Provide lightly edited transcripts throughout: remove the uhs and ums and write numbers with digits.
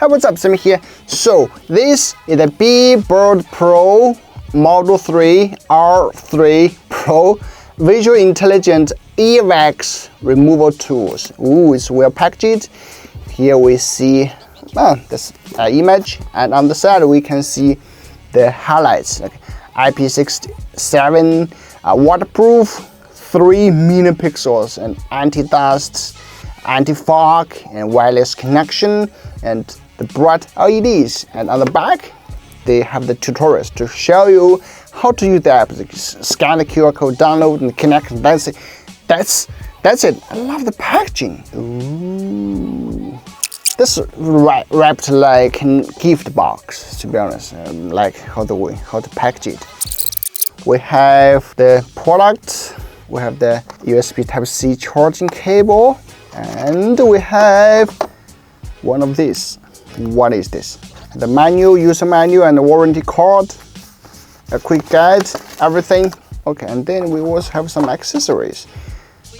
Hey, what's up, Sam here. So this is the Bebird Pro Model 3 R3 Pro Visual Intelligent earwax removal tools. Ooh, it's well packaged. Here we see this image, and on the side we can see the highlights like IP67 waterproof, 3 million pixels, and anti-dust, anti-fog, and wireless connection, and the bright LEDs. And on the back they have the tutorials to show you how to use the app. Scan the QR code, download and connect. That's it. That's it. I love the packaging. Ooh. This is wrapped like a gift box, to be honest. Like how to package it. We have the product. We have the USB Type-C charging cable, and we have one of these. What is this? The manual, user manual, and the warranty card. A quick guide, everything. Okay, and then we also have some accessories.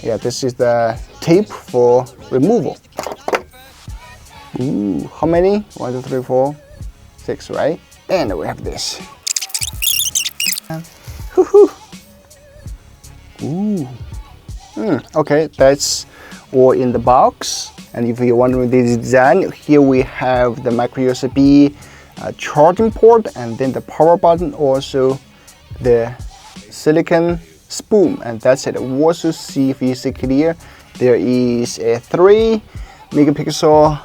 Yeah, this is the tape for removal. Ooh, how many? 1, 2, 3, 4, 6, right? And we have this. Ooh. Okay, that's all in the box. And if you're wondering the design, here we have the micro USB charging port, and then the power button, also the silicone spoon, and that's it. Also, see if you see clear, there is a 3 megapixel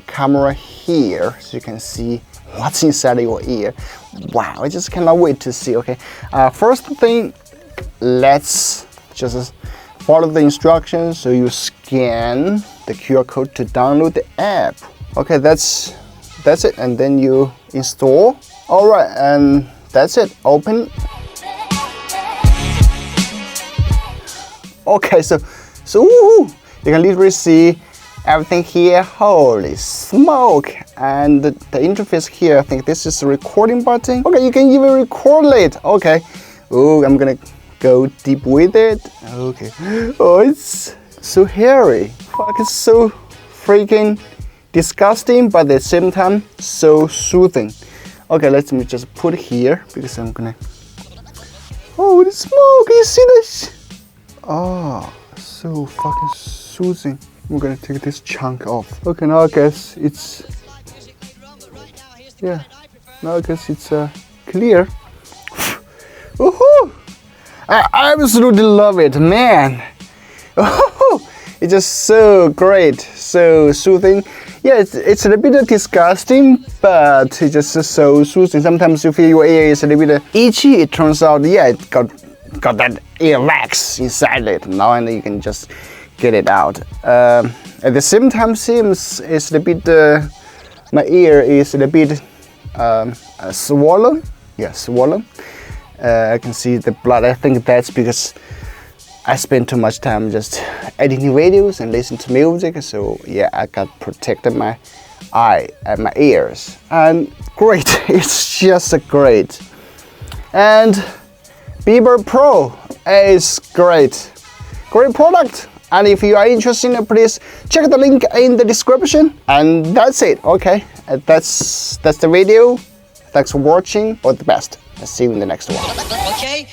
camera here, so you can see what's inside your ear. Wow, I just cannot wait to see. Okay, first thing, let's just follow the instructions. So you scan the QR code to download the app. Okay, that's it, and then you install. All right, and that's it. Open. Okay, so you can literally see everything here. Holy smoke! And the interface here, I think this is the recording button. Okay, you can even record it. Okay. Oh, I'm gonna go deep with it. Okay. Oh, it's so hairy. Fuck, it's so freaking disgusting, but at the same time so soothing. Okay, let me just put it here because I'm gonna. Oh, the smoke! You see this? Oh, so fucking soothing. I'm gonna take this chunk off. Okay, now I guess it's, yeah. Now I guess it's clear. Woohoo! I absolutely love it, man. Oh, it's just so great, so soothing. Yeah, it's a little bit disgusting, but it's just so soothing. Sometimes you feel your ear is a little bit itchy. It turns out, yeah, it got that earwax inside it now, and you can just get it out. At the same time, seems it's a bit. My ear is a little bit swollen. Yeah, swollen. I can see the blood. I think that's because I spend too much time just editing videos and listening to music. So yeah, I got protected my eye and my ears. And great, it's just great. And Bebird Pro is great product. And if you are interested, please check the link in the description. And that's it. Okay, that's the video. Thanks for watching. All the best. I'll see you in the next one. Okay.